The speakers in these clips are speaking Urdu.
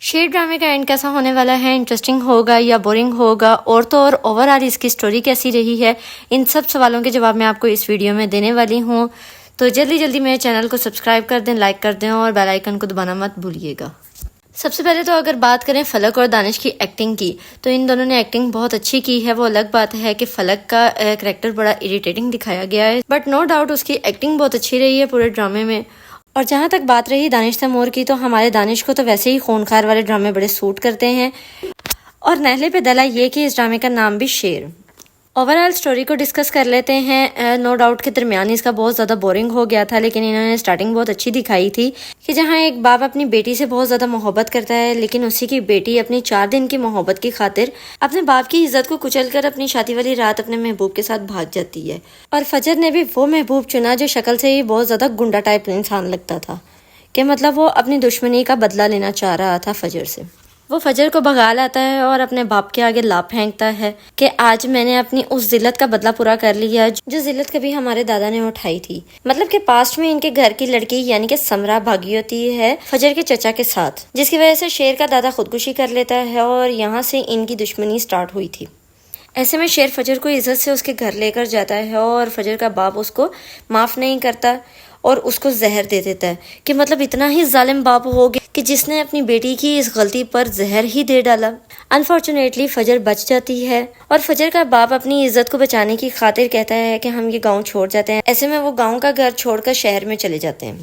شیر ڈرامے کا اینڈ کیسا ہونے والا ہے، انٹرسٹنگ ہوگا یا بورنگ ہوگا، اور تو اور اوور آل اس کی سٹوری کیسی رہی ہے، ان سب سوالوں کے جواب میں آپ کو اس ویڈیو میں دینے والی ہوں. تو جلدی میرے چینل کو سبسکرائب کر دیں، لائک کر دیں اور بیل آئیکن کو دبانا مت بھولیے گا. سب سے پہلے تو اگر بات کریں فلک اور دانش کی ایکٹنگ کی، تو ان دونوں نے ایکٹنگ بہت اچھی کی ہے. وہ الگ بات ہے کہ فلک کا کریکٹر بڑا اریٹیٹنگ دکھایا گیا ہے، بٹ نو ڈاؤٹ اس کی ایکٹنگ بہت اچھی رہی ہے پورے ڈرامے میں. اور جہاں تک بات رہی دانش تیمور کی، تو ہمارے دانش کو تو ویسے ہی خونخوار والے ڈرامے بڑے سوٹ کرتے ہیں، اور نہلے پہ دلا یہ کہ اس ڈرامے کا نام بھی شیر. اوور آل سٹوری کو ڈسکس کر لیتے ہیں. نو ڈاؤٹ کے درمیان اس کا بہت زیادہ بورنگ ہو گیا تھا، لیکن انہوں نے سٹارٹنگ بہت اچھی دکھائی تھی کہ جہاں ایک باپ اپنی بیٹی سے بہت زیادہ محبت کرتا ہے، لیکن اسی کی بیٹی اپنی 4 دن کی محبت کی خاطر اپنے باپ کی عزت کو کچل کر اپنی شادی والی رات اپنے محبوب کے ساتھ بھاگ جاتی ہے. اور فجر نے بھی وہ محبوب چنا جو شکل سے ہی بہت زیادہ گنڈا ٹائپ انسان لگتا تھا، کہ مطلب وہ اپنی دشمنی کا بدلہ لینا چاہ رہا تھا فجر سے. وہ فجر کو بھگا لاتا ہے اور اپنے باپ کے آگے لاپ پھینکتا ہے کہ آج میں نے اپنی اس ذلت کا بدلہ پورا کر لیا جو ذلت کبھی ہمارے دادا نے اٹھائی تھی. مطلب کہ پاسٹ میں ان کے گھر کی لڑکی یعنی کہ سمرا بھاگی ہوتی ہے فجر کے چچا کے ساتھ، جس کی وجہ سے شیر کا دادا خودکشی کر لیتا ہے، اور یہاں سے ان کی دشمنی سٹارٹ ہوئی تھی. ایسے میں شیر فجر کو عزت سے اس کے گھر لے کر جاتا ہے، اور فجر کا باپ اس کو معاف نہیں کرتا اور اس کو زہر دے دیتا ہے. کہ مطلب اتنا ہی ظالم باپ ہو گیا کہ جس نے اپنی بیٹی کی اس غلطی پر زہر ہی دے ڈالا. انفارچونیٹلی فجر بچ جاتی ہے، اور فجر کا باپ اپنی عزت کو بچانے کی خاطر کہتا ہے کہ ہم یہ گاؤں چھوڑ جاتے ہیں. ایسے میں وہ گاؤں کا گھر چھوڑ کر شہر میں چلے جاتے ہیں.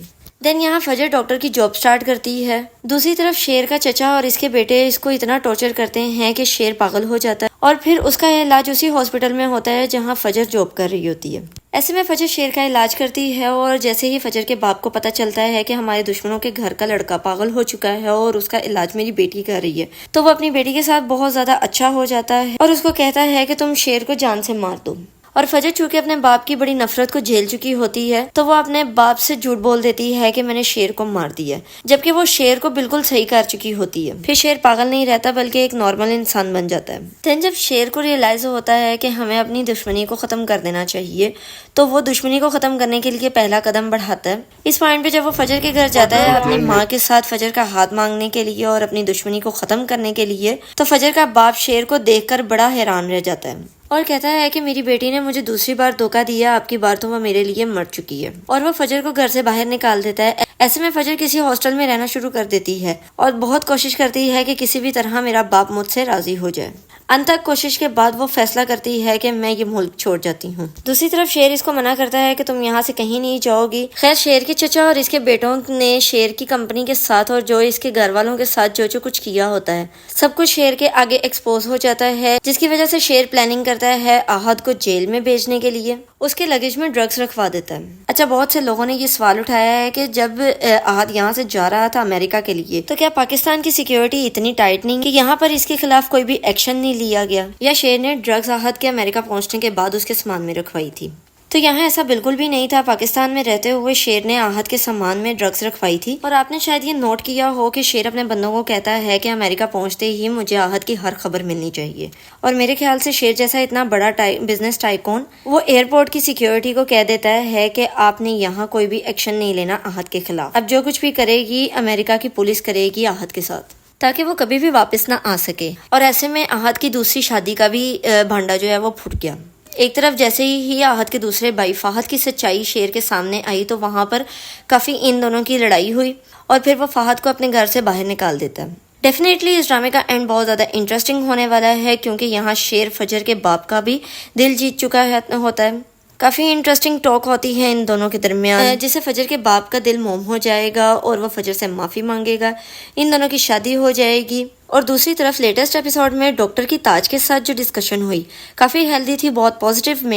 دین یہاں فجر ڈاکٹر کی جاب سٹارٹ کرتی ہے. دوسری طرف شیر کا چچا اور اس کے بیٹے اس کو اتنا ٹارچر کرتے ہیں کہ شیر پاگل ہو جاتا ہے، اور پھر اس کا علاج اسی ہاسپٹل میں ہوتا ہے جہاں فجر جاب کر رہی ہوتی ہے. ایسے میں فجر شیر کا علاج کرتی ہے، اور جیسے ہی فجر کے باپ کو پتہ چلتا ہے کہ ہمارے دشمنوں کے گھر کا لڑکا پاگل ہو چکا ہے اور اس کا علاج میری بیٹی کر رہی ہے، تو وہ اپنی بیٹی کے ساتھ بہت زیادہ اچھا ہو جاتا ہے اور اس کو کہتا ہے کہ تم شیر کو جان سے مار دو. اور فجر چونکہ اپنے باپ کی بڑی نفرت کو جھیل چکی ہوتی ہے، تو وہ اپنے باپ سے جھوٹ بول دیتی ہے کہ میں نے شیر کو مار دیا، جبکہ وہ شیر کو بالکل صحیح کر چکی ہوتی ہے. پھر شیر پاگل نہیں رہتا بلکہ ایک نارمل انسان بن جاتا ہے. دین جب شیر کو ریئلائز ہوتا ہے کہ ہمیں اپنی دشمنی کو ختم کر دینا چاہیے، تو وہ دشمنی کو ختم کرنے کے لیے پہلا قدم بڑھاتا ہے. اس پوائنٹ پہ جب وہ فجر کے گھر جاتا ہے اپنی ماں کے ساتھ فجر کا ہاتھ مانگنے کے لیے اور اپنی دشمنی کو ختم کرنے کے لیے، تو فجر کا باپ شیر کو دیکھ کر بڑا حیران رہ جاتا ہے اور کہتا ہے کہ میری بیٹی نے مجھے دوسری بار دھوکہ دیا، اب کی بار تو وہ میرے لیے مر چکی ہے. اور وہ فجر کو گھر سے باہر نکال دیتا ہے. ایسے میں فجر کسی ہاسٹل میں رہنا شروع کر دیتی ہے اور بہت کوشش کرتی ہے کہ کسی بھی طرح میرا باپ مجھ سے راضی ہو جائے. انتک کوشش کے بعد وہ فیصلہ کرتی ہے کہ میں یہ ملک چھوڑ جاتی ہوں. دوسری طرف شیر اس کو منع کرتا ہے کہ تم یہاں سے کہیں نہیں جاؤ گی. خیر شیر کے چچا اور اس کے بیٹوں نے شیر کی کمپنی کے ساتھ اور جو اس کے گھر والوں کے ساتھ جو کچھ کیا ہوتا ہے، سب کچھ شیر کے آگے ایکسپوز ہو جاتا ہے، جس کی وجہ سے شیر پلاننگ کرتا ہے احد کو جیل میں بھیجنے کے لیے. اس کے لگیج میں ڈرگز رکھوا دیتا ہے. اچھا، بہت سے لوگوں نے یہ سوال اٹھایا ہے کہ جب احد یہاں سے جا رہا تھا امریکہ کے لیے، تو کیا پاکستان کی سیکیورٹی اتنی ٹائٹ نہیں کہ یہاں پر اس کے خلاف کوئی بھی ایکشن نہیں لیا گیا، یا شیر نے ڈرگز احد کے امریکہ پہنچنے کے بعد اس کے سامان میں رکھوائی تھی؟ تو یہاں ایسا بالکل بھی نہیں تھا. پاکستان میں رہتے ہوئے شیر نے احد کے سامان میں ڈرگز رکھوائی تھی. اور آپ نے شاید یہ نوٹ کیا ہو کہ شیر اپنے بندوں کو کہتا ہے کہ امریکہ پہنچتے ہی مجھے احد کی ہر خبر ملنی چاہیے. اور میرے خیال سے شیر جیسا اتنا بڑا بزنس ٹائکون وہ ایئرپورٹ کی سیکیورٹی کو کہہ دیتا ہے کہ آپ نے یہاں کوئی بھی ایکشن نہیں لینا احد کے خلاف. اب جو کچھ بھی کرے گی امریکہ کی پولیس کرے گی احد کے ساتھ، تاکہ وہ کبھی بھی واپس نہ آ سکے. اور ایسے میں احد کی دوسری شادی کا بھی بھانڈا جو ہے وہ پھٹ گیا. ایک طرف جیسے ہی احد کے دوسرے بھائی فہد کی سچائی شیر کے سامنے آئی، تو وہاں پر کافی ان دونوں کی لڑائی ہوئی، اور پھر وہ فہد کو اپنے گھر سے باہر نکال دیتا ہے. ڈیفینیٹلی اس ڈرامے کا اینڈ بہت زیادہ انٹرسٹنگ ہونے والا ہے، کیونکہ یہاں شیر فجر کے باپ کا بھی دل جیت چکا ہوتا ہے. کافی انٹرسٹنگ ٹاک ہوتی ہے ان دونوں کے درمیان، جسے فجر کے باپ کا دل موم ہو جائے گا اور وہ فجر سے معافی مانگے گا. ان دونوں کی شادی ہو جائے گی. اور دوسری طرف لیٹسٹ ایپیسوڈ میں ڈاکٹر کی تاج کے ساتھ جو ڈسکشن ہوئی کافی ہیلدی تھی. بہت پازیٹیو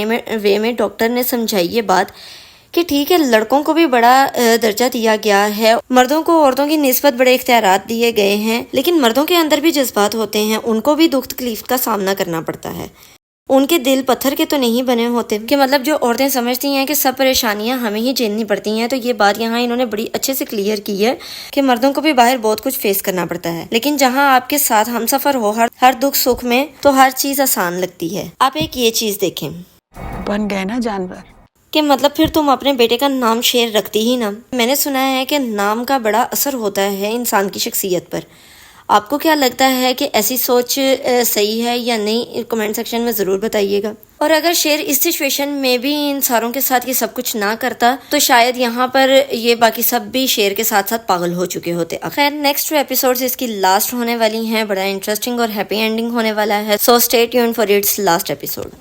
وے میں ڈاکٹر نے سمجھائی یہ بات کہ ٹھیک ہے، لڑکوں کو بھی بڑا درجہ دیا گیا ہے، مردوں کو عورتوں کی نسبت بڑے اختیارات دیے گئے ہیں، لیکن مردوں کے اندر بھی جذبات ہوتے ہیں، ان کو بھی دکھ تکلیف کا سامنا کرنا پڑتا ہے. ان کے دل پتھر کے تو نہیں بنے ہوتے. کہ مطلب جو عورتیں سمجھتی ہیں کہ سب پریشانیاں ہمیں ہی جھیلنی پڑتی ہیں، تو یہ بات یہاں انہوں نے بڑی اچھے سے کلیئر کی ہے کہ مردوں کو بھی باہر بہت کچھ فیس کرنا پڑتا ہے، لیکن جہاں آپ کے ساتھ ہم سفر ہو ہر دکھ سکھ میں، تو ہر چیز آسان لگتی ہے. آپ ایک یہ چیز دیکھیں، بن گئے نا جانور، کہ مطلب پھر تم اپنے بیٹے کا نام شیر رکھتی ہی نا. میں نے سنا ہے کہ نام کا بڑا اثر ہوتا ہے انسان کی شخصیت پر. آپ کو کیا لگتا ہے کہ ایسی سوچ صحیح ہے یا نہیں؟ کمنٹ سیکشن میں ضرور بتائیے گا. اور اگر شیر اس سچویشن میں بھی ان ساروں کے ساتھ یہ سب کچھ نہ کرتا تو شاید یہاں پر یہ باقی سب بھی شیر کے ساتھ ساتھ پاگل ہو چکے ہوتے. خیر نیکسٹ ایپیسوڈز اس کی لاسٹ ہونے والی ہیں, بڑا انٹرسٹنگ اور ہیپی اینڈنگ ہونے والا ہے. So stay tune for its last episode.